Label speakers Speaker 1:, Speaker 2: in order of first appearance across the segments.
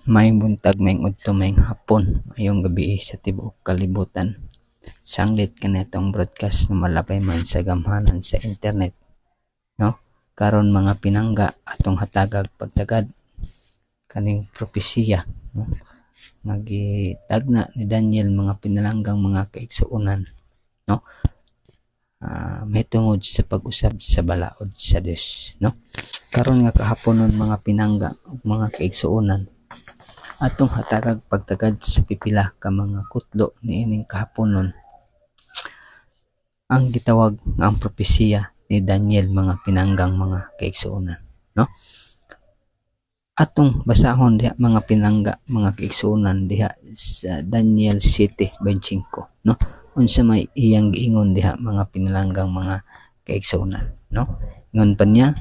Speaker 1: May buntag, may udto, may hapon, ayong gabi sa tibuok kalibutan. Sanglit ka netong broadcast na malapay man sa gamhanan sa internet, no? Karon mga pinangga atong hatagag pagtagad kaning propesiya, no? Nagitagna ni Daniel mga pinalanggang mga kaigsuonan, no? May tungod sa pag-usab sa balaod sa Dios, no? Karon nga kahaponon mga pinangga ug mga kaigsuonan, atong hatagag pagtagad sa pipila ka mga kutlo niining kahaponon ang gitawag nga ang propesiya ni Daniel mga pinanggang mga kaigsuonan, no? Atong basahon diha mga pinangga mga kaigsuonan diha sa Daniel 7:25, no? Unsa may iyang giingon diha mga pinalanggang mga kaigsuonan, no? Ingon pa niya,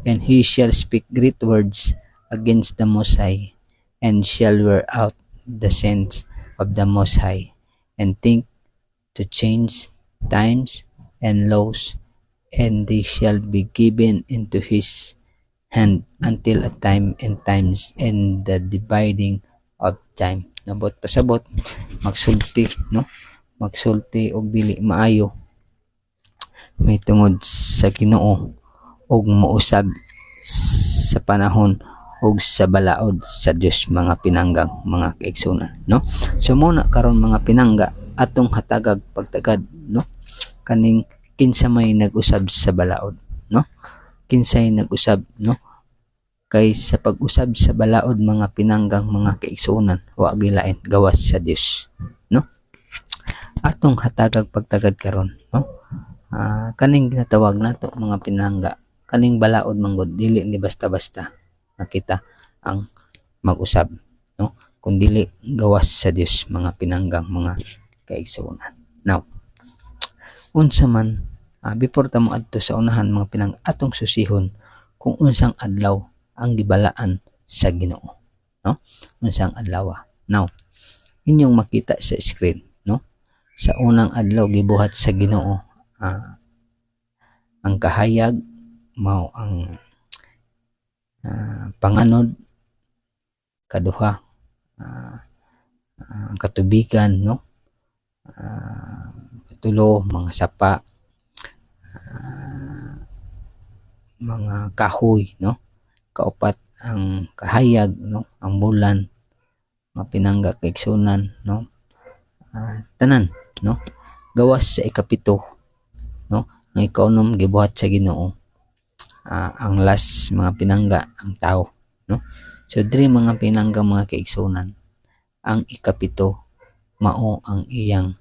Speaker 1: and he shall speak great words against the Most High, and shall wear out the saints of the Most High, and think to change times and laws, and they shall be given into his hand until a time and times and the dividing of time. Nabot pasabot, magsulti, no? Magsulti og dili maayo, may tungod sa Ginoo og mousab sa panahon ug sa balaod sa Dios mga pinanggang mga kaigsuonan, no? So muna karon mga pinangga atong hatagag pagtagad, no? Kaning kinsa may nag-usab sa balaod, no? Kinsay nag-usab, no? Kay sa pag-usab sa balaod mga pinanggang mga kaigsuonan wa gilain gawas sa Dios, no? Atong hatagag pagtagad karon, no? Kaning ginatawag nato mga pinangga, kaning balaod manggod dili ni basta-basta nakita ang mag-usab, no? Kun dili gawas sa Dios mga pinanggang mga kaigsuonan. Now, unsa man before ta mo adto sa unahan mga pinang atong susihon kung unsang adlaw ang gibalaan sa Ginoo, no? Unsang adlaw. Now, inyong makita sa screen, no? Sa unang adlaw gibuhat sa Ginoo ang kahayag mao ang panganod, kaduha ang katubigan, no? Katulo mga sapa, mga kahoy, no? Kaupat ang kahayag, no? Ang bulan, mga pinangga kaigsuonan, no? Tanan, no? Gawas sa ikapito, no? Ang ikaunom gibuhat sa Ginoo. Ang last mga pinangga ang tao, no? So diri mga pinangga mga kaigsuonan, ang ikapito mao ang iyang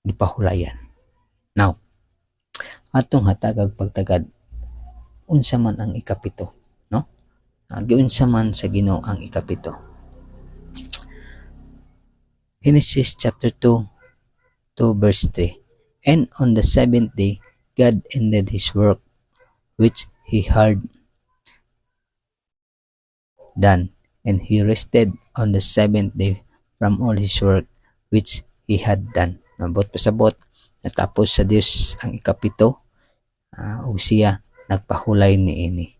Speaker 1: gipahulayan. Now, atong hatagag pagtagad unsa man ang ikapito, no? Giunsa man sa Ginoo ang ikapito. Genesis chapter 2 verse 3. And on the seventh day God ended his work which he had done, and he rested on the seventh day from all his work which he had done. Nabot pasabot, natapos sa Dios ang ikapito, ug siya nagpahulay niini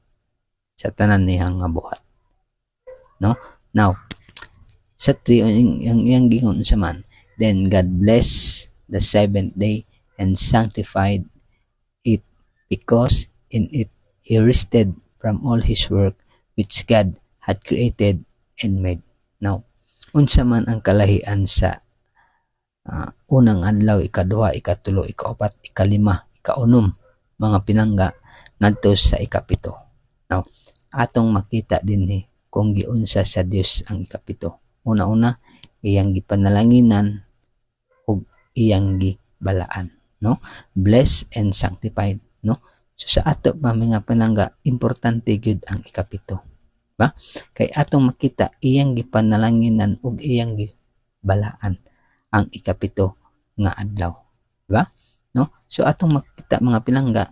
Speaker 1: sa tanan niyang nga buhat, no? Now, sa 3 ang iyang gingon sa man, then God blessed the seventh day and sanctified it, because in it he rested from all his work which God had created and made. Now, unsa man ang kalahian sa unang adlaw, ikaduha, ikatulo, ikaupat, ikalima, ikaunom mga pinangga ngadto sa ikapito. Now, atong makita dinhi kung giunsa sa Dios ang ikapito. Una-una, iyang gipanalanginan ug iyang gibalaan, no? Blessed and sanctified, no? So sa ato pa mga pinangga, importante gyud ang ikapito, ba? Kay atong makita iyang gipanalanginan ug iyang gibalaan ang ikapito nga adlaw, ba? No? So atong makita mga pinangga,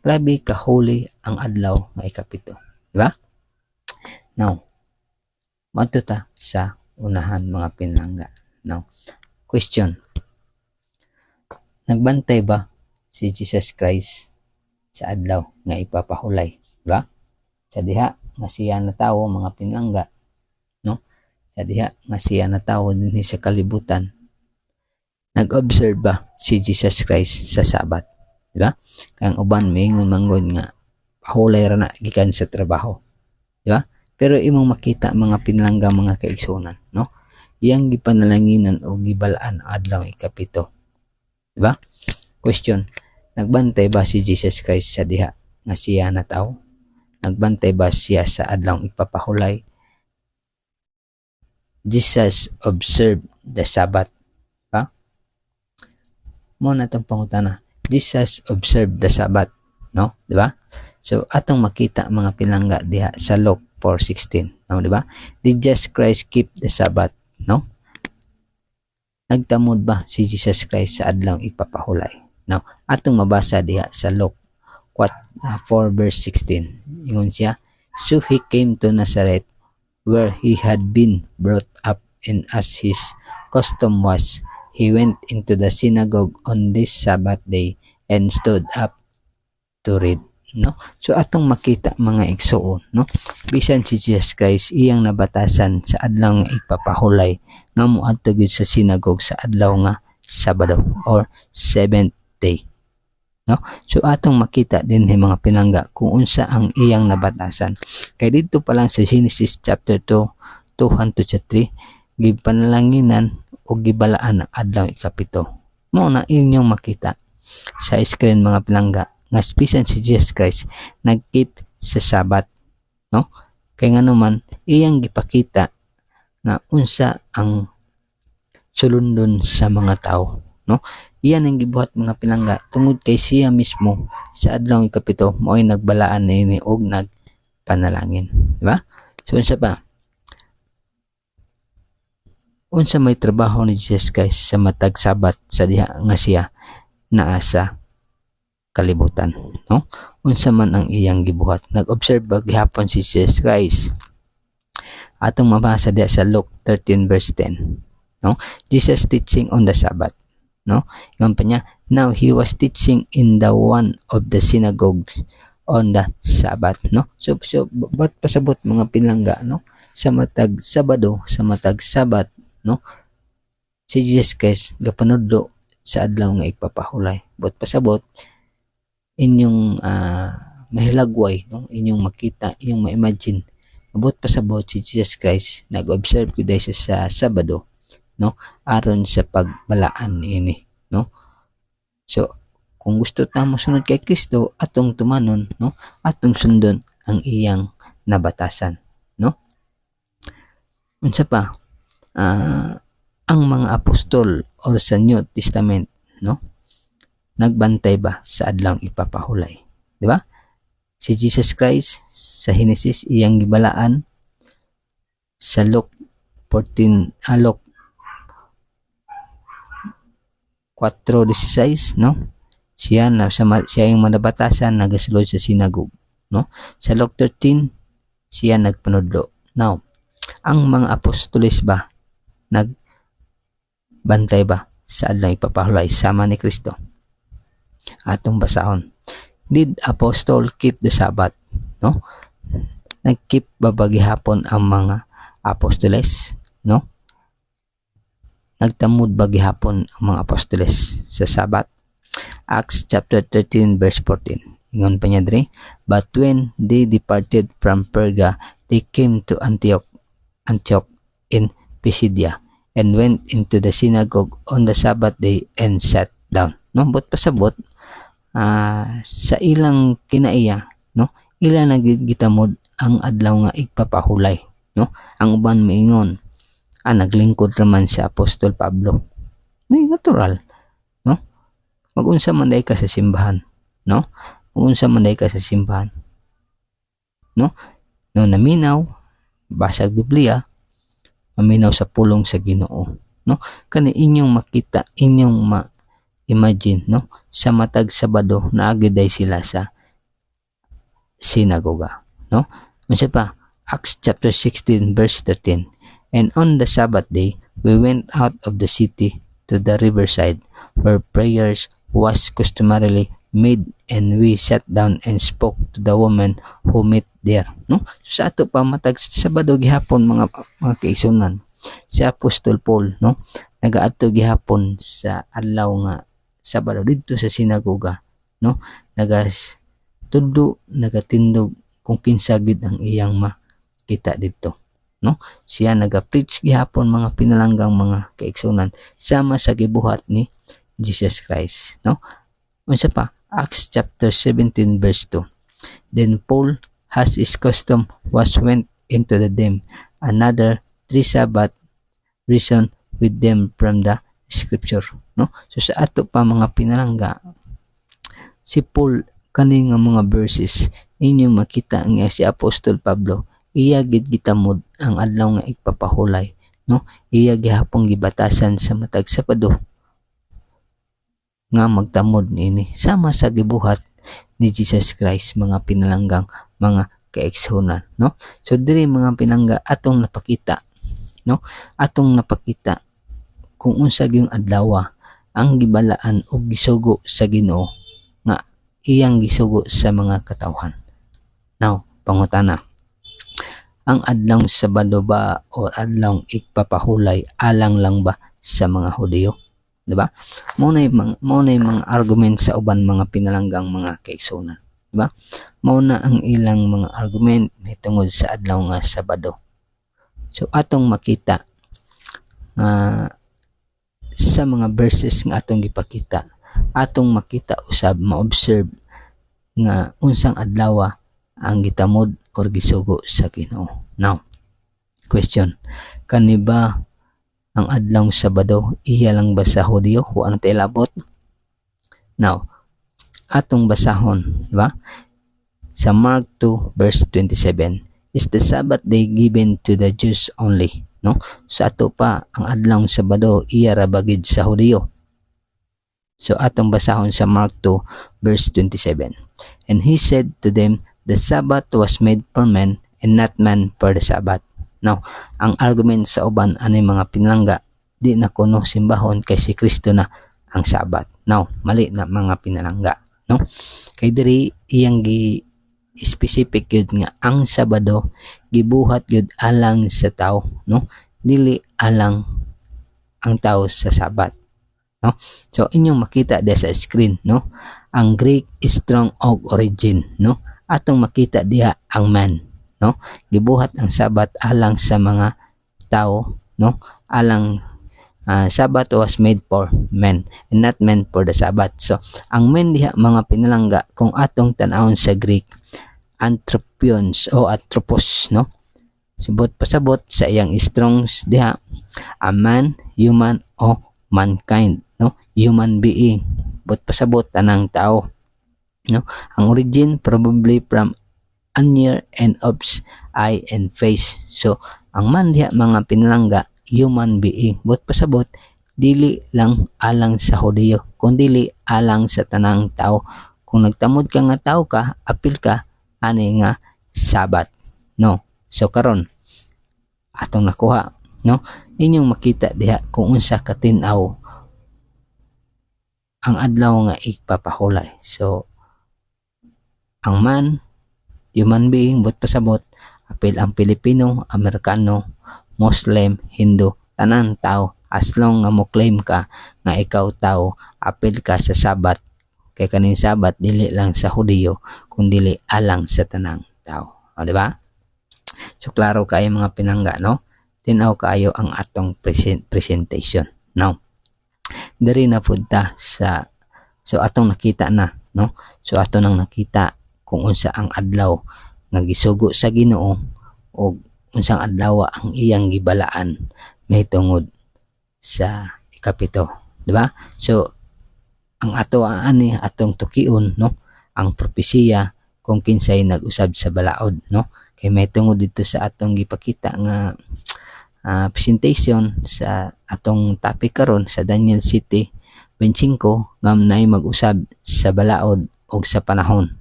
Speaker 1: grabe ka holy ang adlaw nga ikapito, di ba? Now, madto ta sa unahan mga pinangga. Now, question. Nagbantay ba si Jesus Christ sa adlaw nga ipapahulay, di ba? Sa diha nga siya na tawo mga pinangga, no? Sa diha nga siya na tawo dinhi sa kalibutan, nag-observe ba si Jesus Christ sa Sabat, di ba? Kang uban miingon manggod nga pahulay ra na gikan sa trabaho, di ba? Pero imong makita mga pinangga mga kaigsunan, no? Iyang gipanalanginan o gibalaan adlaw ikapito, di ba? Question: nagbantay ba si Jesus Christ sa diha nga siya na tawo? Nagbantay ba siya sa adlawng ipapahulay? Jesus observed the Sabbath. Ha? Mo na itong pangutana. Jesus observed the Sabbath. No? Diba? So, atong makita mga pinangga diha sa Luke 4:16. No? Diba? Did Jesus Christ keep the Sabbath? No? Nagtamod ba si Jesus Christ sa adlawng ipapahulay? No? Atong mabasa diha sa Luke 4:16. Ingon siya, so he came to Nazareth, where he had been brought up, and as his custom was, he went into the synagogue on this Sabbath day and stood up to read. No? So atong makita mga igsuon, no? Bisan si Jesus Christ iyang nabatasan sa adlaw nga ipapahulay nga moadto gyud sa synagogue sa adlaw nga Sabado or 7th day. No? So atong makita din mga pinangga kung unsa ang iyang nabatasan. Kay dito pa lang sa Genesis chapter 2 2-3 gipanalanginan o gibalaan ang adlaw ikapito. Mao na inyong makita sa screen mga pinangga nga bisan si Jesus Christ nagkeep sa Sabat, no? Kay nganuman iyang gipakita na unsa ang sulundon sa mga tao, no? Iyan ang gibuhat mga pinangga tungod kay siya mismo sa adlaw ikapito mo'y nagbalaan niini og nagpanalangin, di ba? So unsa pa? Unsa may trabaho ni Jesus Christ sa matag Sabat sa diha nga siya naa sa kalibutan, no? Unsa man ang iyang gibuhat? Nag-observe ba gihapon si Jesus Christ? Atong mabasa diha sa Luke 13:10, no? Jesus teaching on the Sabbath. No, ingon pa niya, now he was teaching in the one of the synagogues on the Sabbath, no? So ba't pasabot mga pinangga, no? Sa matag Sabado, sa matag Sabat, no? Si Jesus Christ gapanudlo sa adlaw nga ipapahulay. Ba't pasabot inyong mahilagway, no? Inyong makita, inyong ma-imagine. Ba't pasabot si Jesus Christ nag-observe gud sa Sabado, no? Aron sa pagbalaan ini, no? So kung gusto ta mo sunod kay Kristo, atong tumanon, no? Atong sundon ang iyang nabatasan, no? Unsa pa? Ang mga apostol or sa New Testament, no? Nagbantay ba sa adlawng ipapahulay, di ba? Si Jesus Christ sa Genesis iyang gibalaan, sa Luke 4:16, no? Siya yung manabatasan nagasulod sa sinagog, no? Sa Luke 13 siya nagpanudlo. Now, ang mga apostoles ba nagbantay ba sa adlaw ipapahulay sama ni Kristo? Atong basahon. Did apostle keep the Sabbath, no? Nag-keep ba gihapon ang mga apostoles, no? Nagtamod ba gihapon ang mga apostoles sa Sabat? Acts chapter 13:14. Ingon pa niya diri, but when they departed from Perga, they came to Antioch in Pisidia, and went into the synagogue on the Sabbath day and sat down. No, but pasabot sa ilang kinaiya, no? Ila nagitamod ang adlaw nga igpapahulay, no? Ang uban moingon, naglingkod naman si Apostol Pablo. May natural, no? Magunsa man day ka sa simbahan, no? Magunsa man day ka sa simbahan, no? No naminaw, basag Biblia, maminaw sa pulong sa Ginoo, no? Kani inyong makita, inyong ma-imagine, no? Sa matag Sabado naagiday sila sa sinagoga, no? Unsa pa? Acts chapter 16:13. And on the Sabbath day, we went out of the city to the riverside, where prayers was customarily made, and we sat down and spoke to the woman who met there, no? So sa ato pa matag Sabado gihapon mga kaigsunan, si Apostol Paul, no, nagaadto gihapon sa adlaw nga Sabado didto sa sinagoga, no, nagatindog kung kinsa gid ang iyang makita didto, no. Siya naga-preach gihapon mga pinalanggang mga kaigsunan sama sa gibuhat ni Jesus Christ, no. Unsa pa, Acts chapter 17 verse 2. Then Paul, as his custom was, went into them another 3 Sabbath, reasoned with them from the scripture, no. So sa ato pa mga pinalangga, si Paul kani nga mga verses inyo makita nga si Apostol Pablo iya gid gitamod ang adlaw nga igpapahulay, no. Iya gihapon gibatasan sa matag Sabado nga magtamod niini sama sa gibuhat ni Jesus Christ mga pinalanggang mga kaigsunan, no. So diri mga pinangga atong napakita, no, atong napakita kung unsa gyung adlaw ang gibalaan og gisugo sa Ginoo nga iyang gisugo sa mga katawhan. Now, pangutana, ang adlaw Sabado ba o adlaw igpapahulay alang lang ba sa mga Hudiyo? Diba? Muna mga argument sa uban mga pinalanggang mga kaigsunan, diba? Mauna ang ilang mga argument may tungod sa adlaw nga Sabado. So atong makita sa mga verses nga atong gipakita, atong makita usab ma-observe nga unsang adlaw ang gitamod or gisugo sa Ginoo. Now, question, kani ba ang adlaw Sabado iya lang ba sa Hudiyo o ano tailabot? Now, atong basahon, di ba? Sa Mark 2 verse 27, is the Sabbath day given to the Jews only, no? Sa ato pa ang adlaw Sabado iya ra bagid sa Hudiyo. So atong basahon sa Mark 2 verse 27. And he said to them, the Sabbath was made for men and not man for the Sabbath. Now, ang argument sa uban anay mga pinalangga, di na kuno simbahon kay si Kristo na ang Sabat. Now, mali na mga pinalangga, no? Kay diri iyang specific yun nga ang Sabado gibuhat yun alang sa tao, no? Dili alang ang tao sa Sabat, no? So inyong makita diha sa screen, no? Ang Greek is strong og origin, no? Atong makita diha ang man, no? Gibuhat ang Sabat alang sa mga tao, no? Alang Sabbath was made for men and not meant for the Sabbath. So ang men diha mga pinalangga kung atong tan-awon sa Greek, anthropions o atropos, no? Subot pasabot sa iyang strongs diha, a man, human o mankind, no? Human being, but pasabot tanang tao, no? Ang origin probably from an ear and ops, eye and face. So ang man diha mga pinalangga human being, but pasabot dili lang alang sa Hudiyo kundi alang sa tanang tao. Kung nagtamod ka nga tao ka, apil ka ani nga Sabat, no? So karon atong nakuha, no? Inyong makita diha kung unsa katinaw ang adlaw nga ipapahulay. So ang man, human being, but pasabot apil ang Pilipino, Amerikano, Muslim, Hindu, tanan tao, as long nga mo claim ka nga ikaw tao, apil ka sa Sabat. Kay kaning Sabat dili lang sa Hudiyo kundi alang sa tanang tao, o di ba? So klaro kayo mga pinangga, no? Tinaw kayo ang atong presentation. Now, diri na punta sa atong nakita na, no? So ato nang nakita kung unsa ang adlaw nga gisugo sa Ginoo o unsang adlaw ang iyang gibalaan may tungod sa ikapito, di ba? So ang ato ani atong tukion, no, ang propesiya kung kinsay nag-usab sa balaod, no, kay may tungod dito sa atong gipakita nga presentation sa atong topic karon sa Daniel 7:25 ngam nay mag-usab sa balaod og sa panahon,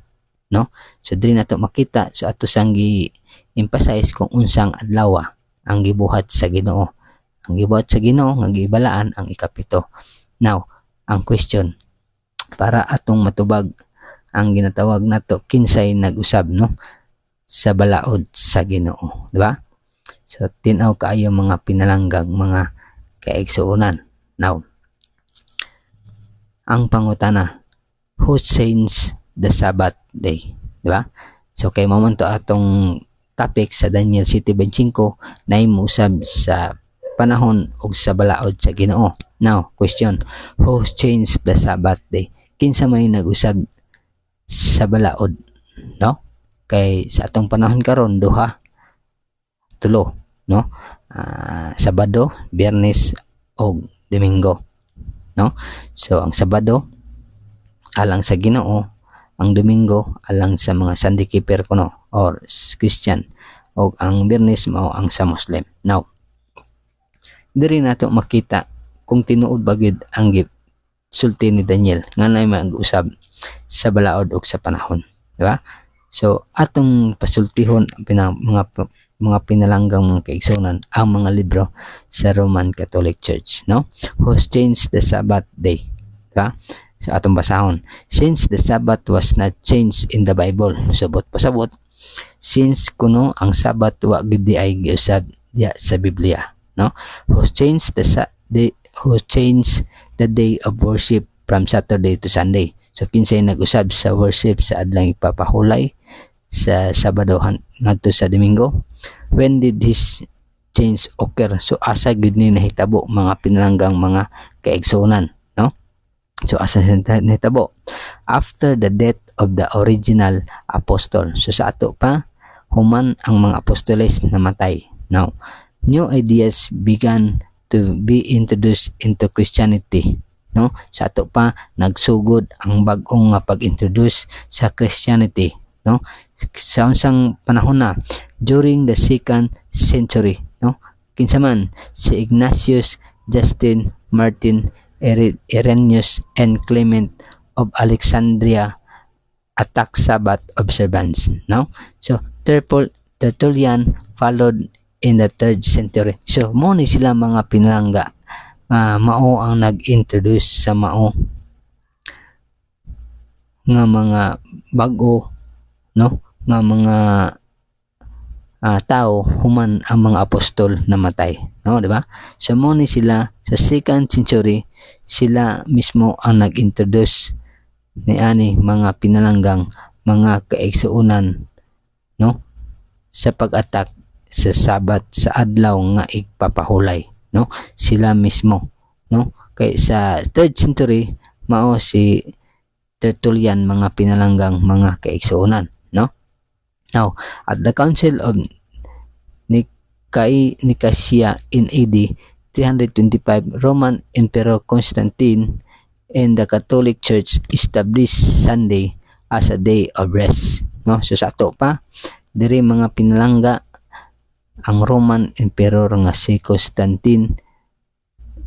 Speaker 1: no? So diri nato makita, so ato sang gi-emphasize kung unsang adlaw ang gibuhat sa Ginoo. Ang gibuhat sa Ginoo nga gibalaan ang ikapito. Now, ang question para atong matubag ang ginatawag nato kinsay nag-usab no sa balaod sa Ginoo, di ba? So tinaw kaayo mga pinalanggang mga kaigsuonan. Now, ang pangutana, who changed the Sabbath day, di ba? So kay mo man to atong topic sa Daniel 7:25 na imusab sa panahon ug sa balaod sa Ginoo. Now, question, who changed the Sabbath day? Kinsa may nag-usab sa balaod, no? Kay sa atong panahon karon duha, tulo, no? Sabado, Biyernes ug Domingo, no? So ang Sabado alang sa Ginoo, ang Domingo alang sa mga Sunday keeper kuno or Christian, ug ang Biyernes mao ang sa Muslim. Now, diri nato makita kung tinuod ba gid ang sulti ni Daniel nga nay mag-usab sa balaod ug sa panahon, di ba? So atong pasultihon mga pinalanggang mga kaigsuonan ang mga libro sa Roman Catholic Church, no? Who changed the Sabbath day, di ba? So atong basahon, since the Sabbath was not changed in the Bible, subot pasabot, since kuno ang Sabbath wa gid ay giusab diya sa Biblia, no? Who changed the day of worship from Saturday to Sunday. So kinsay nag-usab sa worship sa adlang ipapahulay sa Sabado ngadto sa Domingo? When did this change occur? So asa gid ni nahitabo mga pinalanggang mga kaigsuonan, no? So asa nahitabo? After the death of the original apostle. So sa ato pa human ang mga apostoles namatay. Now, new ideas began to be introduced into Christianity, no? Sa ato pa nagsugod ang bag-ong nga pag-introduce sa Christianity, no? Sa unsang panahon na during the 2nd century, no? Kinsa man si Ignatius, Justin, Martin, Irenaeus, and Clement of Alexandria attack Sabbath observance, no? So Tertullian followed in the 3rd century. So mo ni sila mga pinalangga mao ang nag-introduce sa mao nga mga bag-o, no, nga mga tao human ang mga apostol namatay, no, di ba? So mo ni sila sa 2nd century sila mismo ang nag-introduce ni ani mga pinalanggang mga kaigsuonan, no, sa pag-attack sa Sabat sa adlaw nga igpapahulay, no? Sila mismo, no? Kay sa 3rd century mao si Tertullian mga pinalanggang mga kaigsuonan, no? Now, at the Council of Nicaea in AD 325, Roman Emperor Constantine and the Catholic Church established Sunday as a day of rest, no? So sa ato pa diri mga pinalangga ang Roman Emperor nga si Constantine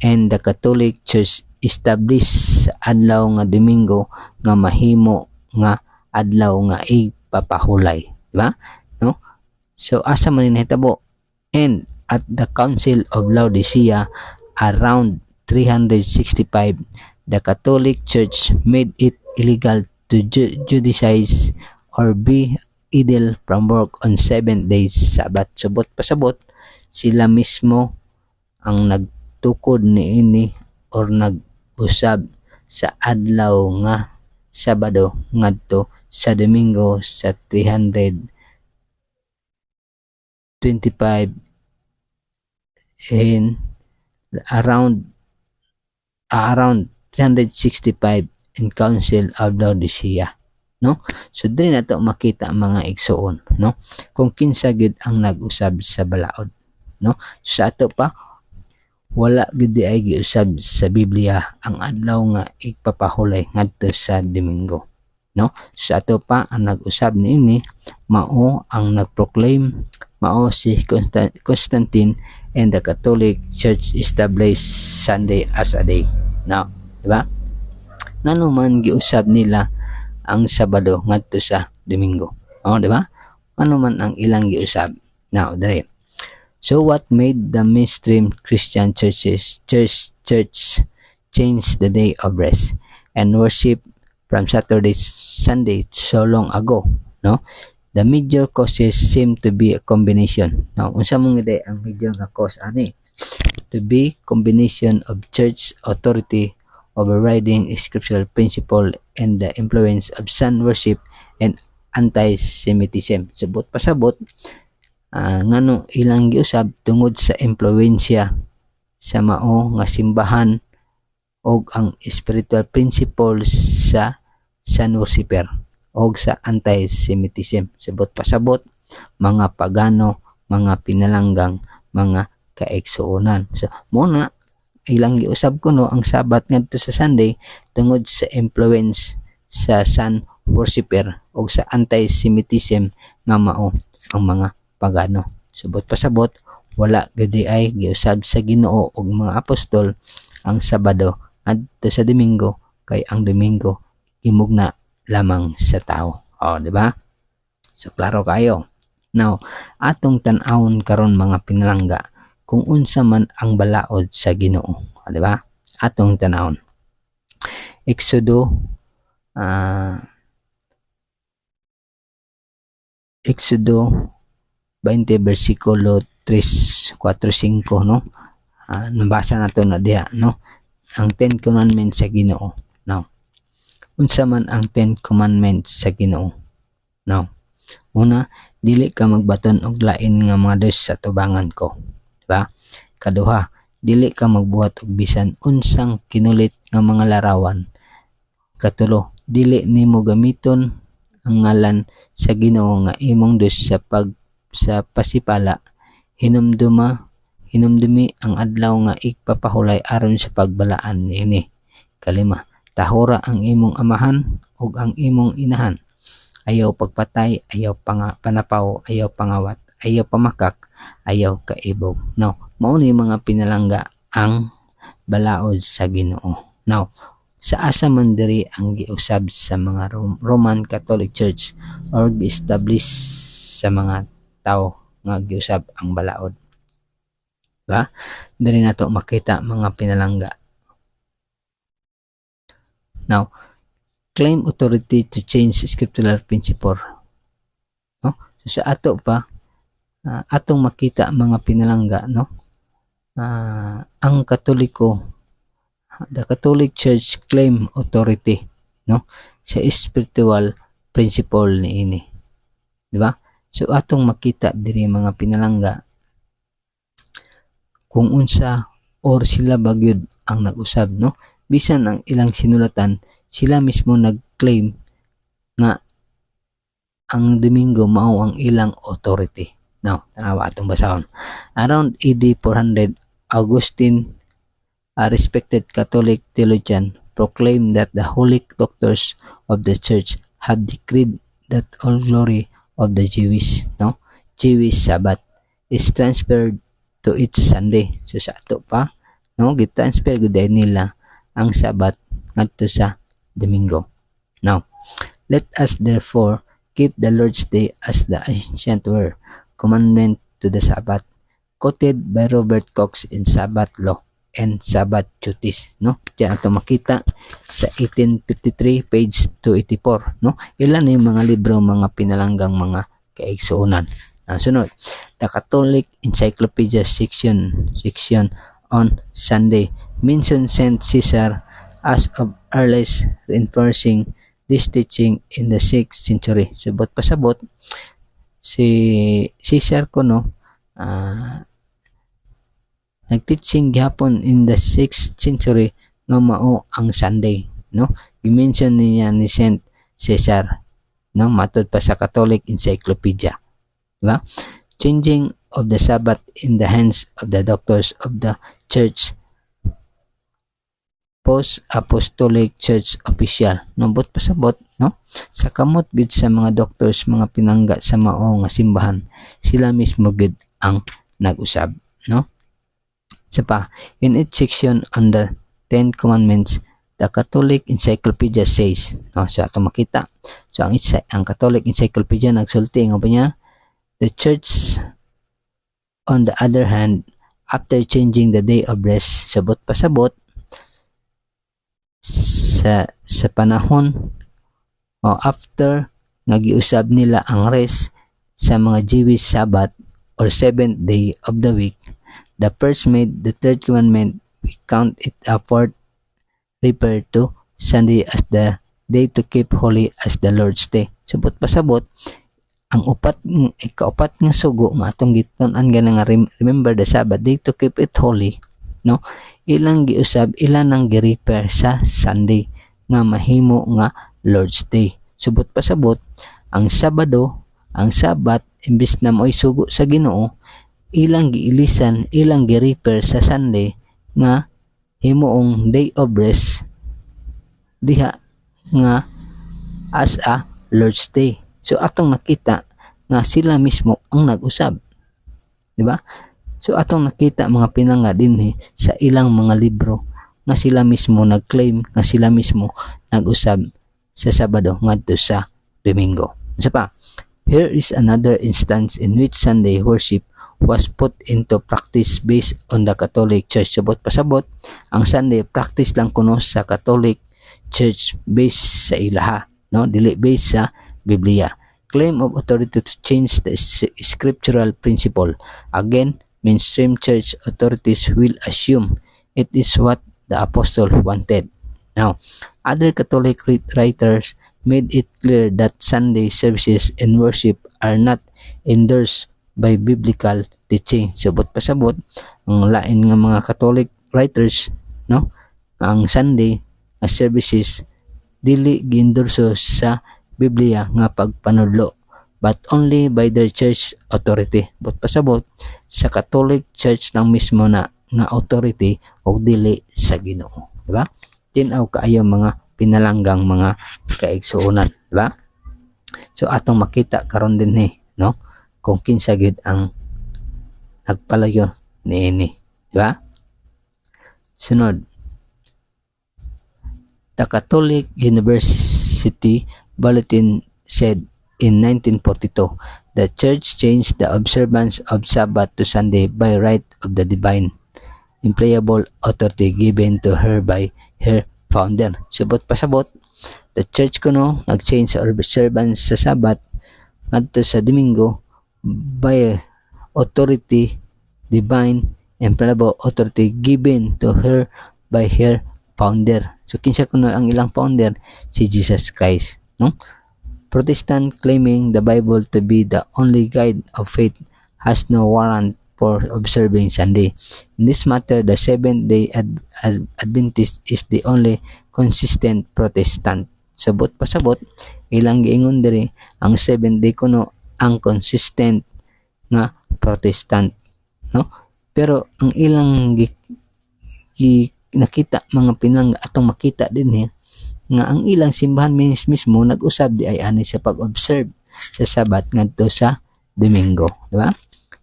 Speaker 1: and the Catholic Church established sa adlaw nga Domingo nga mahimo nga adlaw nga ipapahulay, di ba? No? So asa man nahitabo? And at the Council of Laodicea around 365, the Catholic Church made it illegal to judicize or be idle from work on 7 days Sabat. Subot pasabot sila mismo ang nagtukod niini or nag-usab sa adlaw nga Sabado ngadto sa Domingo sa 325 and around 365 in Council of Laodicea, no? So diri nato makita mga igsuon, no, kung kinsa gid ang nag-usab sa balaod, no? So, sa ato pa wala gid ay giusab sa Biblia ang adlaw nga igpapahulay ngadto sa Domingo, no? So, sa ato pa ang nag-usab niini mao ang nag-proclaim mao si Constantine and the Catholic Church established Sunday as a day, no? Diba? Ngano man giusab nila ang Sabado ngadto sa Domingo, oh, di ba? Ano man ang ilang giusab. Now, dire. So what made the mainstream Christian church change the day of rest and worship from Saturday, Sunday so long ago, no? The major causes seem to be a combination. Now, unsa mong ide ang major nga cause ani? To be combination of church authority overriding scriptural principle and the influence of sun worship and anti-Semitism. Sabot pasabot, ngano ilang giusab tungod sa impluwensya sa mao nga simbahan og ang spiritual principles sa sun worshiper og sa anti-Semitism. Sabot pasabot, mga pagano, mga pinalanggang, mga kaigsuonan. So, muna ilang giusab ko no ang Sabat ngadto sa Sunday tungod sa influence sa sun worshiper og sa anti-Semitism nga mao ang mga pagano. Sabot pasabot, wala gadi ay giusab sa Ginoo og mga apostol ang Sabado adto sa Domingo kay ang Domingo himugna lamang sa tao. Di ba? So klaro kayo. Now, atong tan-awon karon mga pinalangga kung unsa man ang balaod sa Ginoo, di ba? Atong tan-awon. Exodo 20 versikulo 3, 4, 5, no? Nabasa nato na diha, no? Ang 10 commandments sa Ginoo. Now, unsa man ang 10 commandments sa Ginoo? Now, una, dili ka magbaton og lain nga mga dos sa tubangan ko, diba? Kaduha, dili ka magbuhat og bisan unsang kinulit nga mga larawan. Katulo, dili nimo gamiton ang ngalan sa Ginoo nga imong dos sa pasipala. Hinumdumi ang adlaw nga igpapahulay aron sa pagbalaan niini. Kalima, tahura ang imong amahan ug ang imong inahan. Ayaw pagpatay, ayaw panapaw, ayaw pangawat, ayaw pamakak, ayaw kaibog. Now, mao ni mga pinalangga ang balaod sa Ginoo. Now, sa asa man diri ang giusab sa mga Roman Catholic Church or gi-establish sa mga tao nga giusab ang balaod. Diba? Diri nato makita mga pinalangga. Now, claim authority to change scriptural principle. No? So, sa ato pa, atong makita mga pinalangga, no? Ang Katoliko, the Catholic Church claim authority, no? Sa spiritual principle niini. Di ba? So, atong makita diri mga pinalangga kung unsa or sila bagyod ang nag-usab, no? Bisan ang ilang sinulatan, sila mismo nag-claim nga ang Domingo mao ang ilang authority. Now, tanawa atong basahon. Around AD 400, Augustine, a respected Catholic theologian, proclaimed that the holy doctors of the church have decreed that all glory of the Jewish Sabbath is transferred to each Sunday. So sa ato pa, no, gitransfer gud nila ang Sabat ngadto sa Domingo. Now, let us therefore keep the Lord's Day as the ancient were commandment to the Sabbath, quoted by Robert Cox in Sabbath Law and Sabbath Duties, no? Diyan ato makita sa 1853 page 284, no? Ilan na yung mga libro, mga pinalanggang mga kaigsuonan. Sunod, the Catholic Encyclopedia section on Sunday mentions Saint Caesar as of earliest reinforcing this teaching in the 6th century. Sabot pasabot, si Caesar ko, no, nag-teaching gihapon in the 6th century nga mao ang Sunday, no? Gi-mention niya ni Saint Caesar, no, matod pa sa Catholic Encyclopedia. Diba? Changing of the Sabbath in the hands of the doctors of the church, post-apostolic church official. Nabot pasabot, no? Sa kamot gid sa mga doctors, mga pinangga sa mao nga simbahan, sila mismo gid ang nag-usab, no? Sa pa, in each section on the 10 commandments, the Catholic Encyclopedia says, no? So ato makita. So ang Catholic Encyclopedia nagsulti nga ba niya? The church, on the other hand, after changing the day of rest, sabot pasabot, sa panahon after nga giusab nila ang rest sa mga Jewish Sabbath or 7th day of the week, the first made the third commandment, we count it upward, refer to Sunday as the day to keep holy as the Lord's Day. Subot pasabot, ang ikaupat nga sugo nga atong gitun-an nga remember the Sabbath, day to keep it holy, no? Ilang giusab, ilang nang gi-refer sa Sunday nga mahimo nga Lord's Day. Subot pasabot, ang Sabado, ang Sabat, imbis na mo'y sugo sa Ginoo, ilang giilisan, ilang gi-refer sa Sunday nga himuong day of rest diha nga as a Lord's Day. So atong nakita nga sila mismo ang nag-usab, di ba? So atong nakita mga pinanga dinhi sa ilang mga libro nga sila mismo nag-claim nga sila mismo nag-usab sa Sabado ngadto sa Domingo. Isa pa, here is another instance in which Sunday worship was put into practice based on the Catholic Church. Subot pasabot, ang Sunday practice lang kuno sa Catholic Church based sa ilaha, no? Dili based sa Biblia. Claim of authority to change the scriptural principle. Again, mainstream church authorities will assume it is what the apostle wanted. Now, other Catholic writers made it clear that Sunday services and worship are not endorsed by biblical teaching. Subot pasabot, ang lain nga mga Catholic writers, no, ang Sunday services dili giendorso sa Biblia nga pagpanudlo, but only by their church authority. But pasabot, sa Catholic Church lang mismo na nga authority o dili sa Ginoo, di ba? Tinaw kaayo mga pinalanggang mga kaigsuonan, di ba? So atong makita karon din no, kung kinsa gid ang nagpalayo niini, di ba? Sunod, the Catholic University Bulletin said in 1942, the Church changed the observance of Sabbath to Sunday by right of the divine, infallible authority given to her by her founder. Subot pasabot, the Church kuno nag-change sa observance sa Sabbath ngadto sa Domingo by authority, divine, infallible authority given to her by her founder. So kinsa kuno ang ilang founder? Si Jesus Christ, no? Protestant claiming the Bible to be the only guide of faith has no warrant for observing Sunday. In this matter, the Seventh-day Adventist is the only consistent Protestant. Sabot pasabot, ilang giingon diri ang Seventh-day kuno ang consistent nga Protestant, no? Pero ang ilang nakita mga pinang atong makita din nga ang ilang simbahan mismo nag-usab di ay ani sa pag-observe sa Sabat ngadto sa Domingo, di ba?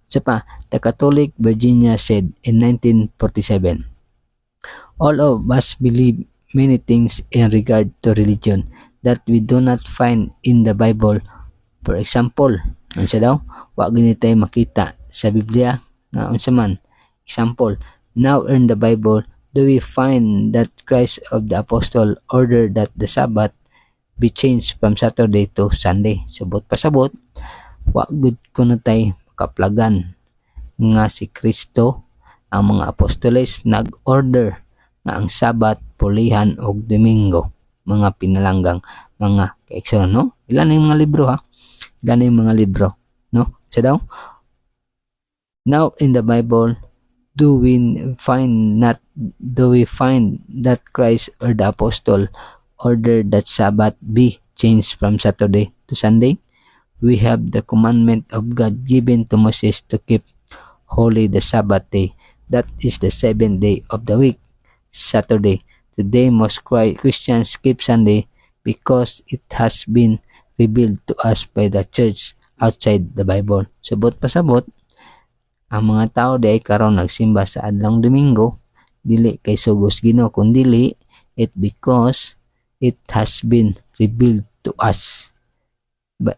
Speaker 1: So pa, the Catholic Virginia said in 1947, all of us believe many things in regard to religion that we do not find in the Bible. For example, unsa daw? Wa gini tay makita sa Biblia nga unsa man. Example, now in the Bible do we find that Christ of the Apostle ordered that the Sabbath be changed from Saturday to Sunday. Subot pasabot, wa gud kuno tay kaplagan nga si Kristo ang mga apostoles nag-order nga ang Sabat pulihan og Domingo. Mga pinalanggang mga kaigsuonan, no? Ilan yung mga libro ilan yung mga libro, no? Sa daw, now in the Bible do we find that Christ or the apostle ordered that Sabbath be changed from Saturday to Sunday? We have the commandment of God given to Moses to keep holy the Sabbath day. That is the 7th day of the week, Saturday. Today most Christians keep Sunday because it has been revealed to us by the church outside the Bible. Subot pasabot, ang mga tao di karon nagsimba sa adlong Domingo dili kay sugos Ginoo kundi it because it has been revealed to us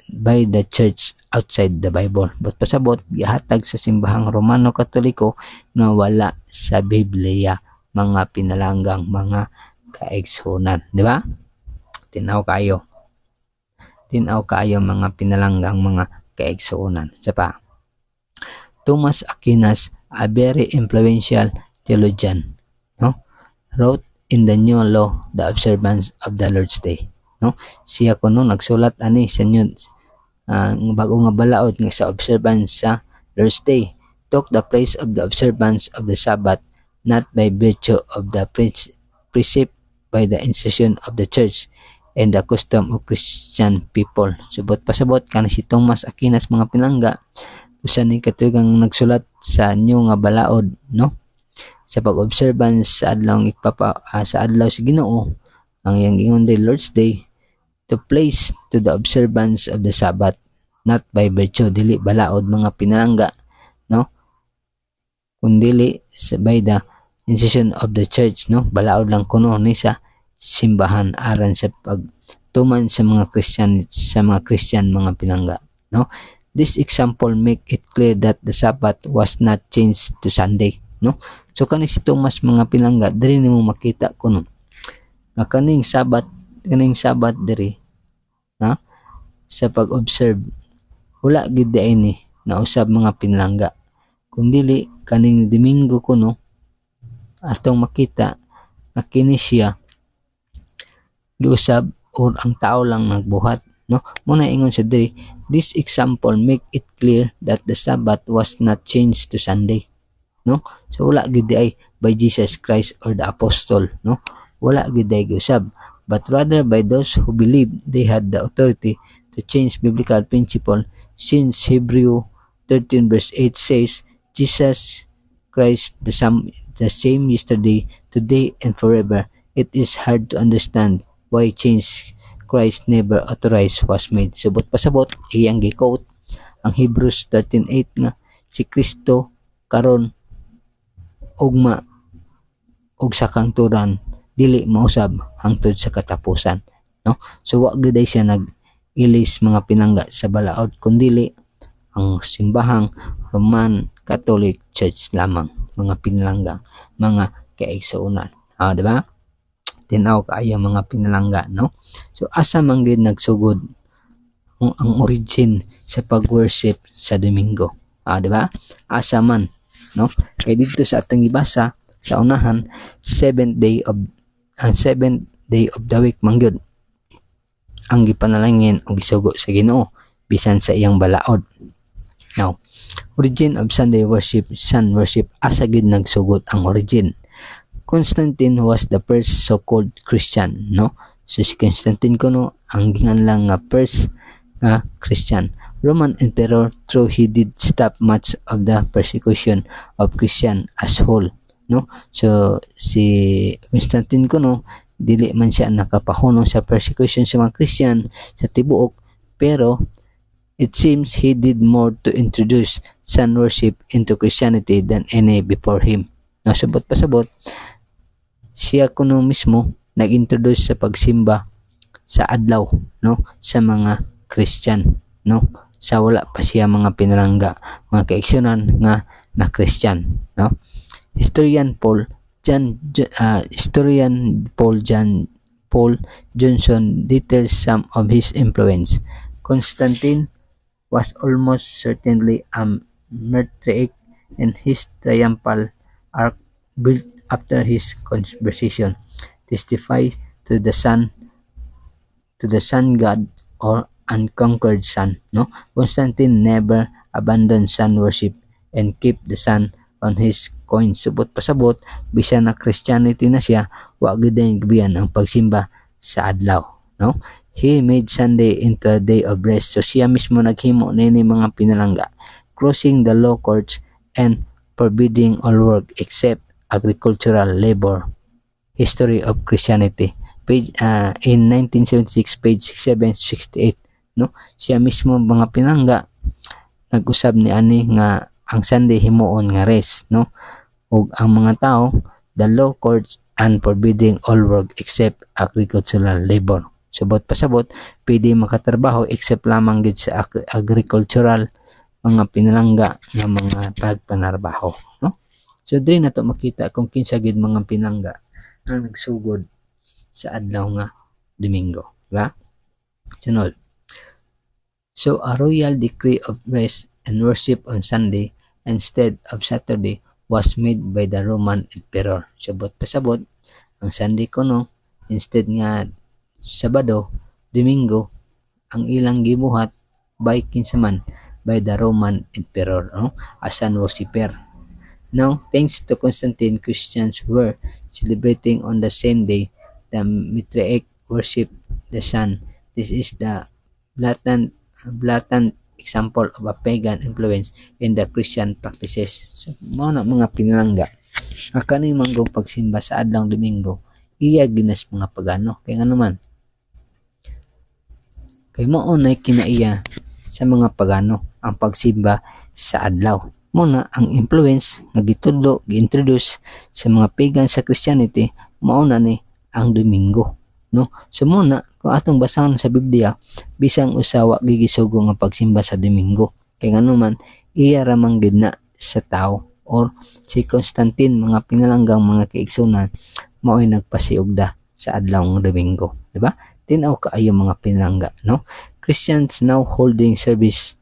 Speaker 1: by the church outside the Bible. But pasabot gihatag sa simbahang Romano Katoliko nga wala sa Biblia, mga pinalanggang mga kaigsuonan, di ba? Tinaw kayo. Tinaw kaayo mga pinalanggang mga kaigsuonan. Sa pa, Thomas Aquinas, a very influential theologian, no, wrote in the New Law the observance of the Lord's Day. No, siya kuno nagsulat ani sa new bago nga balaod nga sa observance sa Lord's Day took the place of the observance of the Sabbath, not by virtue of the precept by the institution of the church and the custom of Christian people. Subot pasabot kan si Thomas Aquinas mga pinangga, usa ni katugang nagsulat sa new nga balaod, no, sa pag-observance sa adlaw sa adlaw sa Ginoo, ang iyang ingon day Lord's Day, to place to the observance of the Sabbath, not by virtue, dili balaod mga pinangga, no, kundili by the institution of the church, no, balaod lang kuno ni sa simbahan aran sa pagtuman sa mga Christian mga pinangga, no. This example make it clear that the Sabbath was not changed to Sunday, no. So kani si Thomas mga pinangga diri nimo makita kuno nga kaning Sabbath diri, na sa pag-observe wala gid ni na usab mga pinangga, kundili kaning Domingo kuno atong makita nga kini siya giusab or ang tao lang nagbuhat, no. Muna ingon sa diri, this example make it clear that the Sabbath was not changed to Sunday, no. So wala gid ay by Jesus Christ or the apostle, no, wala gid ay giusab, but rather by those who believe they had the authority to change biblical principle, since Hebrew 13 verse 8 says Jesus Christ the same yesterday, today and forever. It is hard to understand why change Christ never authorized was made. Subot pasabot iyang gi-quote ang Hebrews 13:8 nga si Kristo karon ugma og sa kangturan dili mausab hangtod sa katapusan, no. So wa gyud siya nag-ilis mga pinangga sa balaod, kundili ang simbahang Roman Catholic Church lamang mga pinalangga mga kaigsuonan, di ba? Tinaw kaayo mga pinalangga, no. So asa man gyud nagsugod ang origin sa pag-worship sa Domingo, di ba? Asa man, no, kay dito sa atong ibasa sa unahan, seventh day of the week man gyud ang gipanalangin o gisugo sa Ginoo bisan sa iyang balaod. Now, origin of Sunday worship, sun worship, asa gyud nagsugod ang origin. Constantine was the first so-called Christian, no. So si Constantine kuno ang ginganlang nga first nga Christian Roman emperor, though he did stop much of the persecution of Christian as whole, no. So si Constantine kuno dili man siya nakapahunong sa persecution sa mga Christian sa tibuok, pero it seems he did more to introduce sun worship into Christianity than any before him. No, sabot pasabot siya kuno mismo nag-introduce sa pagsimba sa adlaw, no, sa mga Christian, no, sa wala pa siya mga pinalangga mga kaigsuonan nga na Christian, no. Historian Paul Johnson details some of his influence. Constantine was almost certainly a messianic, and his triumphal arch built after his conversion testify to the sun god or unconquered sun, no. Constantine never abandoned sun worship and keep the sun on his coin. Subot pasabot bisan na Christianity na siya, wa gyud gibiyan ang pagsimba sa adlaw, no. He made Sunday into a day of rest. So siya mismo naghimo nini mga pinalangga, closing the law courts and forbidding all work except agricultural labor. History of Christianity, page in 1976, page 6768, no. Siya mismo mga pinangga nag-usab ni ani nga ang Sunday himuon nga rest, no, ug ang mga tao the law courts and forbidding all work except agricultural labor. Subot pasabot pwede makatrabaho except lamang gid sa agricultural mga pinalangga nga mga pagpanarbaho, no. So diri nato makita kung kinsa gid mga pinangga ang nagsugod sa adlaw nga Domingo, diba? Sunod, So a royal decree of rest and worship on Sunday instead of Saturday was made by the Roman Emperor. Sabot pasabot, ang Sunday kuno instead nga Sabado, Domingo, ang ilang gibuhat by kinsaman by the Roman Emperor, as sun worshipper. Now, thanks to Constantine, Christians were celebrating on the same day the Mithraic worship the sun. This is the blatant example of a pagan influence in the Christian practices. So, mga pinalangga. Kani manggong pagsimba sa adlang Domingo, iya ginas mga pagano. Kaya nga naman, kay mao na kinaiya sa mga pagano ang pagsimba sa adlaw. Muna ang influence nga gitudlo gi-introduce sa mga pagan sa Christianity mao na ni ang Domingo, no? So muna kung atong basahan sa Biblia, bisang usawa gigisugo nga pagsimba sa Domingo. Kay ngano man iya ra man gid na sa tao or si Constantine mga pinalanggang mga kaigsunan mao'y nagpasiugda sa adlaw ng Domingo, di ba? Tinaw kaayo mga pinalangga, no? Christians now holding services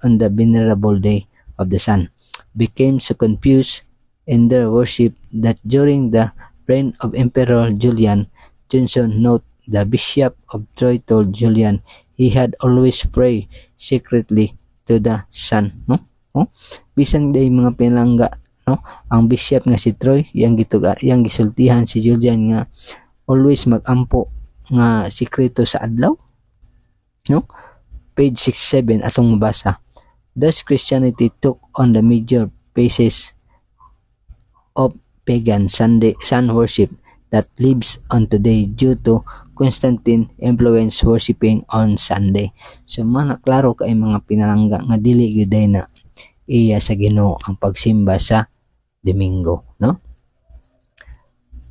Speaker 1: on the venerable day of the sun became so confused in their worship that during the reign of Emperor Julian, Johnson note the Bishop of Troy told Julian he had always prayed secretly to the sun, no? Bisan day mga pinalangga, no? Ang bishop nga si Troy, yang gisultihan si Julian nga always magampo nga sikreto sa adlaw, no? Page 67 atong mabasa. Thus Christianity took on the major phases of pagan sun worship that lives on today due to Constantine influence worshiping on Sunday. So klaro kay mga pinalangga nga dili gyud na iya sa Ginoo ang pagsimba sa Domingo, no?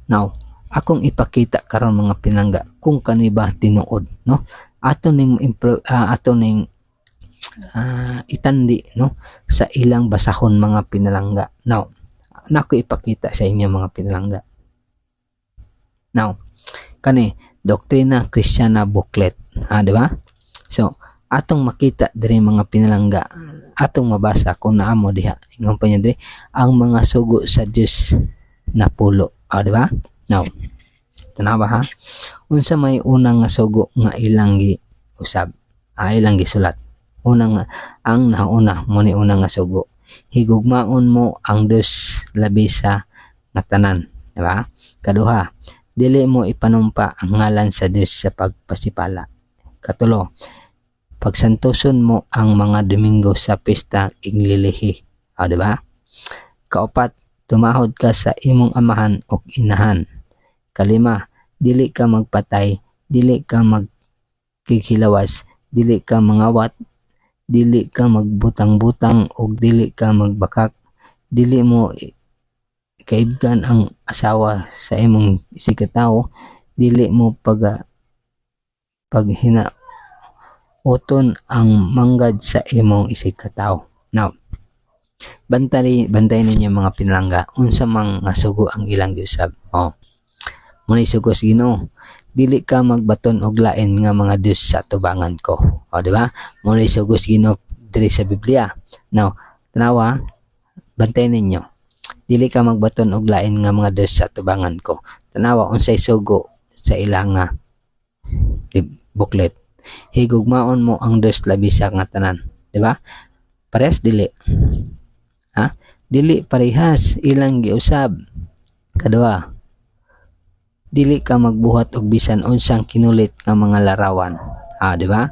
Speaker 1: Now, akong ipakita karon mga pinalangga kung kani ba tinuod, no? Ato ning itandi, no, sa ilang basahon mga pinalangga. Now, nako ipakita sa inyo mga pinalangga. Now, kani Doctrina Christiana booklet, di ba? So, atong makita diri mga pinalangga, atong mabasa kung naamo diha. Ingon pa niya diri ang mga sugo sa Dios na pulo, di ba? Now, tanawa ha. Unsa may unang nga sugo nga ilang giusab, ilang gisulat. Unang ang nauna mo ni unang nga sugo, higugmaon mo ang Dios labi sa nga tanan, di ba? Kaduha, dili mo ipanumpa ang ngalan sa Dios sa pagpasipala. Katulo, pagsantuson mo ang mga Domingo sa pista iglilihi, di ba? Kaupat, tumahod ka sa imong amahan o inahan. Kalima, dili ka magpatay, dili ka magkikilawas, dili ka mangawat, dili ka magbutang-butang o dili ka magbakak, dili mo kaibgan ang asawa sa imong isikatawo, dili mo paghinaoton ang manggad sa imong isikatawo. Now, bantay ninyo mga pinalangga, unsa mang nga sugo ang ilang giusab. Muna sugo sa Ginoo, dili ka magbaton og lain nga mga Dios sa tubangan ko, di ba? Muna sugo sa Ginoo diri sa Biblia. Now, tanawa, bantay ninyo, dili ka magbaton og lain nga mga Dios sa tubangan ko. Tanawa unsay sugo sa ilang nga booklet, higugmaon mo ang Dios labi sa nga tanan, di ba? Parehas dili, dili parehas ilang giusab. Kadua, dili ka magbuhat og bisan unsang kinulit nga mga larawan, di ba?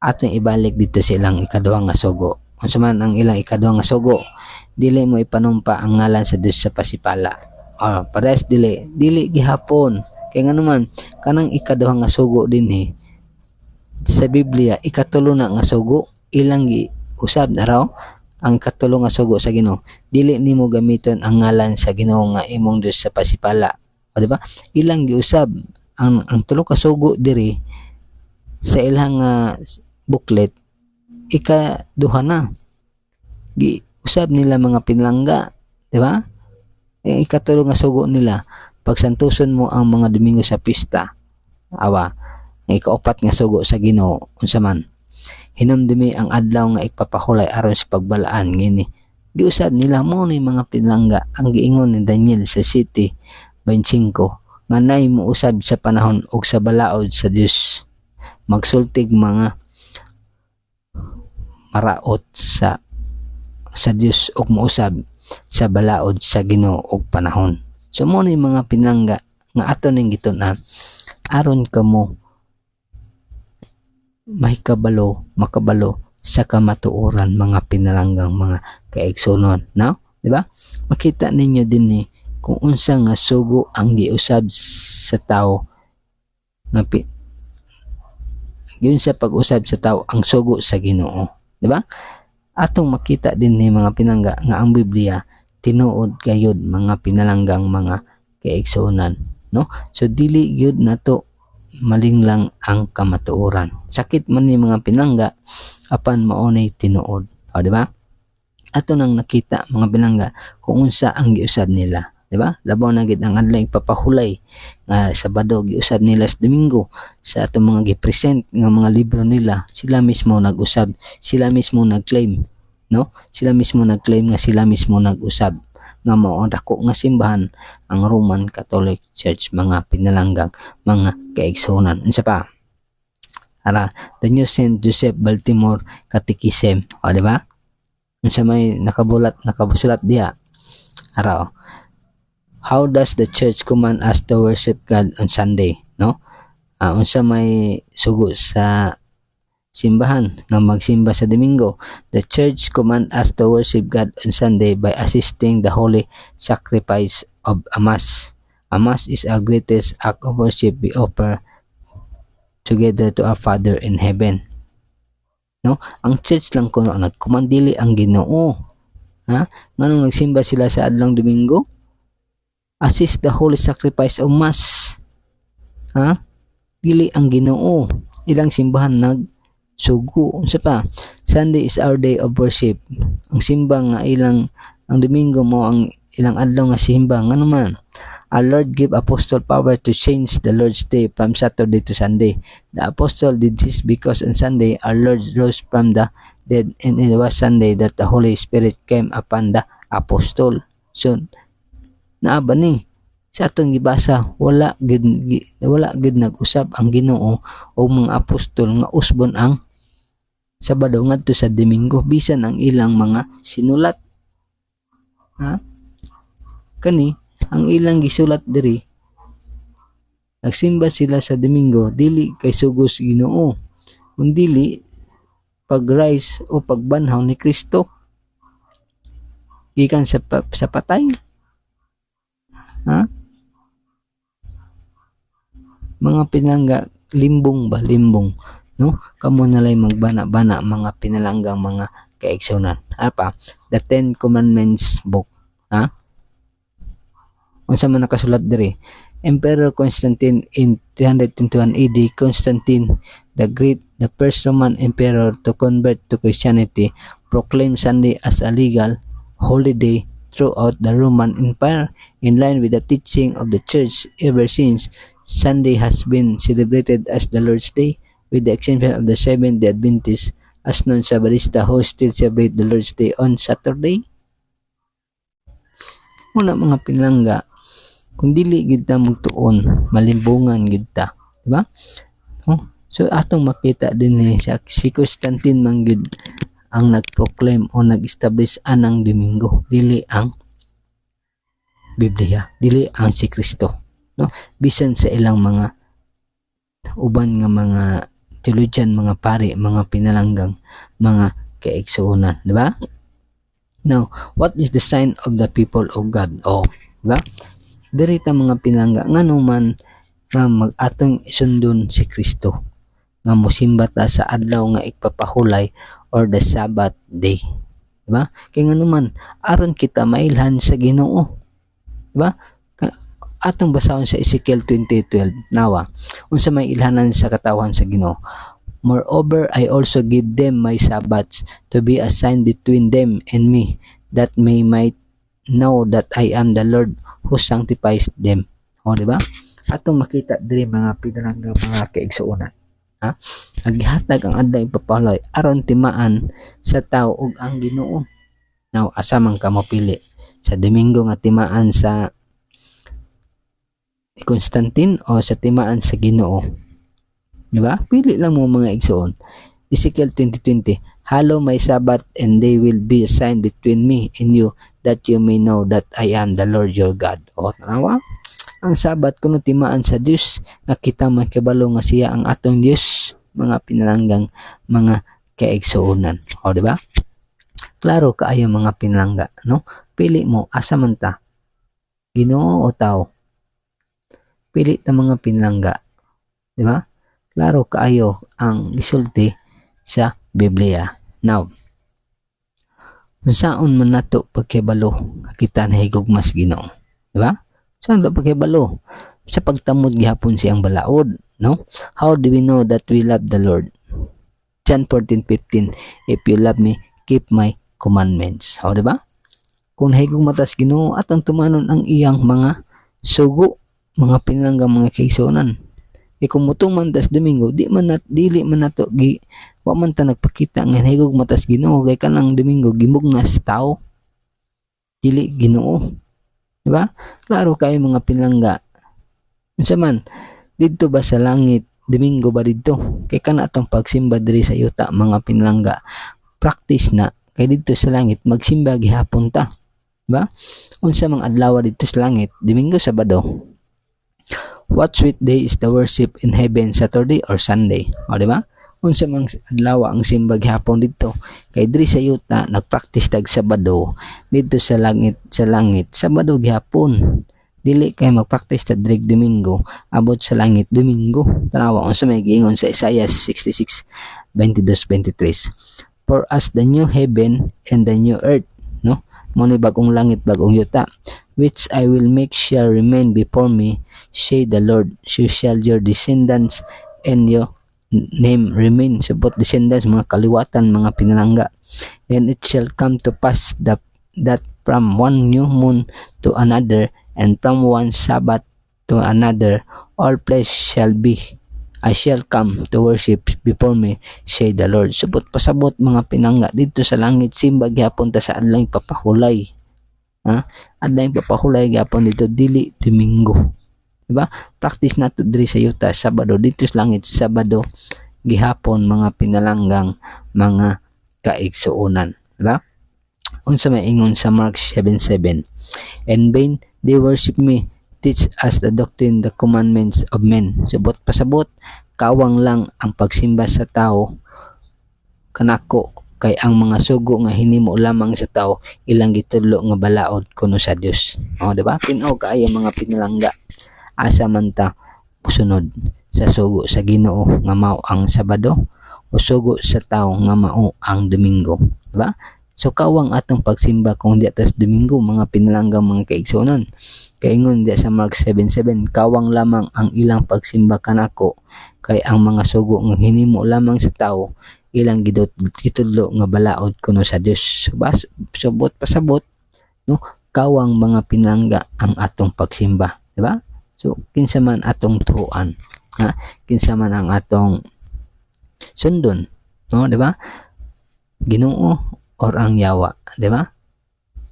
Speaker 1: Atong ibalik dito sa ilang ikaduhang nga sugo. Unsa man ang ilang ikaduhang nga sugo, dili mo ipanumpa ang ngalan sa Dios sa pasipala. Parehas dili gihapon. Kaya nga naman kanang ikaduhang nga sugo dinhi sa Biblia, ikatulo na nga sugo, ilang giusab na raw ang ikatulo nga sugo sa Ginoo. Dili nimo gamiton ang ngalan sa Ginoo nga imong Dios sa pasipala. Di ba? Ilang giusab ang tulo ka sugo diri sa ilang booklet, ikaduha na giusab nila mga pinalangga, di ba? Ikatulo nga sugo nila, pagsantuson mo ang mga Domingo sa pista. Ang ikaupat nga sugo sa Ginoo unsa man, hinamdumi ang adlaw nga ipapahulay aron sa pagbalaan ngini. Giusab nila mo ni mga pinangga ang giingon ni Daniel sa City 25 nga nay mousab sa panahon ug sa balaod sa Dios. Magsultig mga maraot sa Dios ug mousab sa balaod sa Ginoo ug panahon. So mo ni mga pinangga nga ato ning gitun-an aron kamo makabalo sa kamatuoran mga pinalanggang mga kaigsunon, no? Di ba? Makita ninyo din ni kung unsa nga sugo ang giusab sa tao nga yun sa pag-usab sa tao ang sugo sa Ginoo, di ba? Atong makita din ni mga pinangga nga ang Biblia tinuod kayod mga pinalanggang mga kaigsunan, no? So dili gyud nato malinglang ang kamatuoran. Sakit man ni mga pinangga apan maunay tinuod, o di ba? Ato nang nakita mga pinangga kung unsa ang giusab nila, di ba? Labaw na gid ang adlaw papahulay nga Sabado giusab nila sa Domingo sa ato mga gipresent nga mga libro nila. Sila mismo nag-usab, sila mismo nag-claim, no? Sila mismo nag-claim nga sila mismo nag-usab nga mao dako nga simbahan ang Roman Catholic Church, mga pinalanggang mga kaigsunan. Unsa pa? Ara, the New St. Joseph Baltimore Catechism, o di ba? Unsa may nakabusulat diha? Ara, how does the church command us to worship God on Sunday, no? Unsa may sugo sa simbahan nga magsimba sa Domingo? The church command us to worship God on Sunday by assisting the holy sacrifice of a mass. A mass is our greatest act of worship we offer together to our Father in heaven. No? Ang church lang kuno nagkumandili ang Ginoo. Ha? Nganong nagsimba sila sa adlong Domingo? Assist the holy sacrifice of mass. Ha? Dili ang Ginoo. Ilang simbahan nagsugo. Unsa pa? Sunday is our day of worship. Ang simba nga ang Domingo mo ang ilang adlaw nga simba. Ngano man? Our Lord gave apostle power to change the Lord's day from Saturday to Sunday. The apostle did this because on Sunday our Lord rose from the dead, and it was Sunday that the Holy Spirit came upon the apostle. So, naaba ni sa atong gibasa, wala gid nag-usab ang Ginoo o mga apostol nga usbon ang Sabado ngadto sa Domingo bisan ang ilang mga sinulat. Ha? Kani ang ilang gisulat diri, nagsimba sila sa Domingo dili kay sugos Ginoo, kundi pag-rise o pagbanhaw ni Kristo gikan sa patay. Ha? Mga pinangga, limbong, no? Kamo nalay magbana-bana mga pinalanggang mga kaigsunan. Apa? The Ten Commandments book. Ha? Unsa man nakasulat diri? Emperor Constantine in 321 AD, Constantine the Great, the first Roman emperor to convert to Christianity, proclaimed Sunday as a legal holiday throughout the Roman Empire. In line with the teaching of the church, ever since, Sunday has been celebrated as the Lord's Day, with the exception of the Seventh-day Adventists as known Sabadista who still celebrate the Lord's Day on Saturday. Muna mga pinangga, kung dili gyud ta magtuon, malimbungan gyud ta, di ba? So atong makita din ni si Constantine man gyud ang nag-proclaim o nag-establish anang Domingo, dili ang Biblia, dili ang si Kristo, no? Bisan sa ilang mga uban nga mga theologian, mga pari, mga pinalanggang mga kaigsuonan, di ba? Now, what is the sign of the people of God? Di ba? Diri ta mga pinangga ngano man nga mag-atong isundon si Kristo nga mosimba ta sa adlaw nga ipapahulay or the Sabbath day, di ba? Kay ngano man aron kita mailhan sa Ginoo, di ba? Atong basahon sa Ezekiel 20:12 nawa unsa may ilhanan sa katawan sa Ginoo. Moreover, I also give them my Sabbaths to be a sign between them and me, that they might know that I am the Lord who sanctifies them. O, di ba? Atong makita diri mga pinalanggang mga kaigsuonan. ha aghatag ang adlaw ipapahulay aron timaan sa tao ug ang Ginoo. Now asa man ka mapili, sa Domingo nga timaan sa Constantine o sa timaan sa Ginoo, di ba? Pili lang mo mga igsoon. Ezekiel 20:20, "Hallow my Sabbath, and they will be a sign between me and you, that you may know that I am the Lord your God." O tanawa, ang Sabat kuno timaan sa Dios, nga kita man kabalo nga siya ang atong Dios, mga pinalanggang mga kaigsuonan. O di ba? Klaro kaayo mga pinalangga, no? Pili mo asa man ta, Ginoo o tao. Pili ta mga pinalangga, di ba? Klaro kaayo ang gisulti sa Biblia. Now, unsaon man nato pagkibalo nga kita nahigugmas Ginoo, di ba? Saan ta pagkibalo? Sa pagtamod gihapon siyang balaod, no? How do we know that we love the Lord? John 14:15, "If you love me, keep my commandments." O, di ba? Kung nahigugmatas Ginoo at ang tumanon ang iyang mga sugo, mga pinalanggang mga kaigsuonan. Kung mutuman das Domingo, dili man nato wa man ta nagpakita nga nahigugmatas Ginoo, kay kanang Domingo gimugnas tao, dili Ginoo. Di ba? Klaro kayo mga pinalangga. Unsa man didto ba sa langit Domingo ba didto? Kay kana atong pagsimba diri sa yuta mga pinalangga. Practice na kay didto sa langit magsimba gihapon ta. Di ba? Unsa mang adlaw didto sa langit? Domingo, Sabado. What sweet day is the worship in heaven, Saturday or Sunday? O di ba? Unsa mang adlaw ang simba gihapon didto? Kay diri sa yuta nagpractice tag Sabado, didto sa langit Sabado gihapon. Dili kay magpractice ta diri Domingo, abot sa langit Domingo. Tanawa unsa may giingon sa Isaiah 66:22-23. "For as the new heaven and the new earth," no? Mo ni bagong langit bagong yuta, "which I will make shall remain before me, say the Lord, so shall your descendants and your name remain." Subot descendants, mga kaliwatan, mga pinalangga. "And it shall come to pass that from one new moon to another, and from one Sabbath to another, all flesh shall come to worship before me, say the Lord." Subot pasabot mga pinangga dito sa langit simba gihapon ta sa adlaw papahulay. Adlaw papahulay gihapon dito, dili Domingo. Diba? Practice nato diri sa yuta Sabado dito sa langit Sabado gihapon mga pinalanggang mga kaigsuonan. Diba? Unsa may ingon sa Mark 7:7, "In vain they worship me, teach us the doctrine, the commandments of men." Subot pasabot, kawang lang ang pagsimba sa tao kanako, kay ang mga sugo nga hinimo lamang sa tao ilang gitudlo nga balaod kuno sa Dios. O di ba? Tinaw kaayo mga pinalangga, asa man ta musunod, sa sugo sa Ginoo nga mao ang Sabado o sugo sa tao nga mao ang Domingo, di ba? So kawang atong pagsimba kung di atas Domingo mga pinalanggang mga kaigsuonan. Kaingon di sa Mark 7:7, "Kawang lamang ang ilang pagsimba kanako, kay ang mga sugo nga hinimo lamang sa tao ilang gitudlo nga balaod kuno sa Dios." Subot pasabot, no? Kawang mga pinalangga ang atong pagsimba, di ba? So kinsa man atong tuhuan, kinsa man ang atong sundon, no, di ba? Ginoo or ang yawa, di ba?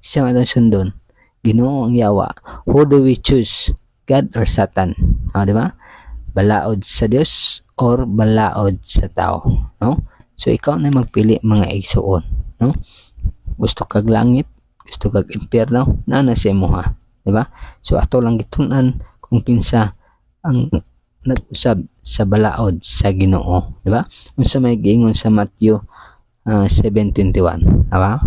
Speaker 1: Kinsa man atong sundon, Ginoo ang yawa. Who do we choose, God or Satan? Di ba? Balaod sa Dios or balaod sa tao, no? So ikaw na magpili mga igsuon, no? Gusto kag langit, gusto kag impyerno, na sa imuha, di ba? So ato lang gitun-an kung kinsa ang nag-usab sa balaod sa Ginoo, di ba? Unsa may giingon sa Matthew 7:21, di ba?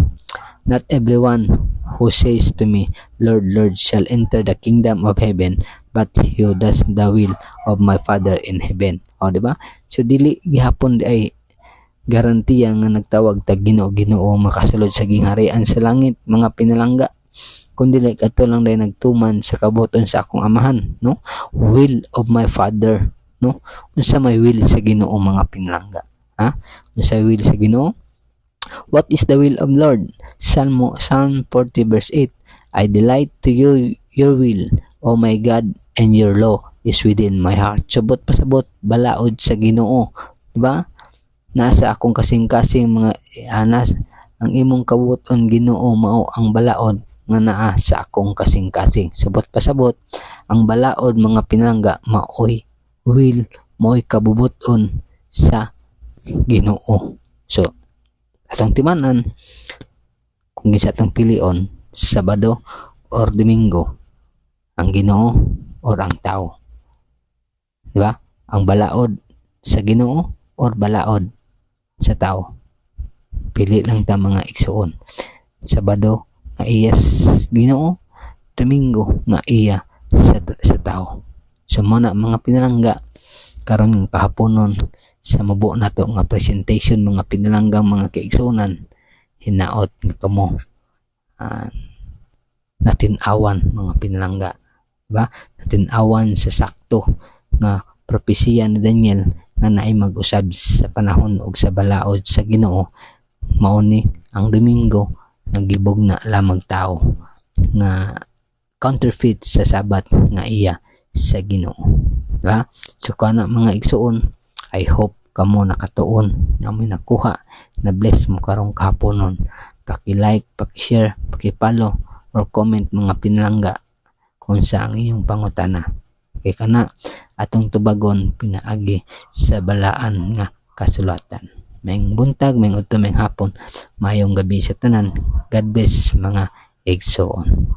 Speaker 1: "Not everyone who says to me, Lord, Lord, shall enter the kingdom of heaven, but he who does the will of my Father in heaven." O, di ba? So dili gihapon di ay garantiya nga nagtawag tag Ginoo makasulod sa gingharian sa langit mga pinalangga, kundi like ato lang day nagtuman sa kabuton sa akong amahan, no? Will of my Father, no? Unsa may will sa Ginoo mga pinalangga? Unsa will sa Ginoo? What is the will of Lord? Psalm 40:8, "I delight to you your will, O my God, and your law is within my heart." Subot pasabot, balaod sa Ginoo Diba? Nasa akong kasing-kasing mga anas ang imong kabuton Ginoo mao ang balaod nga naa sa akong kasing-kasing. Subot pasabot ang balaod mga pinangga maoy will mo'y kabubuton sa Ginoo. So atong timanan kung gisa atong pilion Sabado or Domingo, ang Ginoo or ang tao. Diba? Ang balaod sa Ginoo or balaod sa tao. Pili lang ta mga igsoon. Sabado nga iya Ginoo, Domingo nga iya sa tao. So muna mga pinalangga karon kahaponon sa mabuo nato nga presentation mga pinalanggang mga kaigsuonan, hinaot nga kamo natin-awan mga pinalangga, diba? Natin-awan sa sakto nga propesiya ni Daniel nga naay mag-usab sa panahon ug sa balaod sa Ginoo. Mao ni ang Domingo nga gibugna lamang tao nga counterfeit sa Sabat nga iya sa Ginoo, diba? So kana mga igsuon, I hope kamo nakatuon na may nakuha na bless mo karong kahaponon. Paki-like, paki-share, paki-follow or comment mga pinalangga kung sa ang iyong pangutana. Kay kana atong tubagon pinaagi sa balaan nga kasulatan. Mayong buntag, mayong udto, mayong hapon, mayong gabi sa tanan. God bless mga igsoon.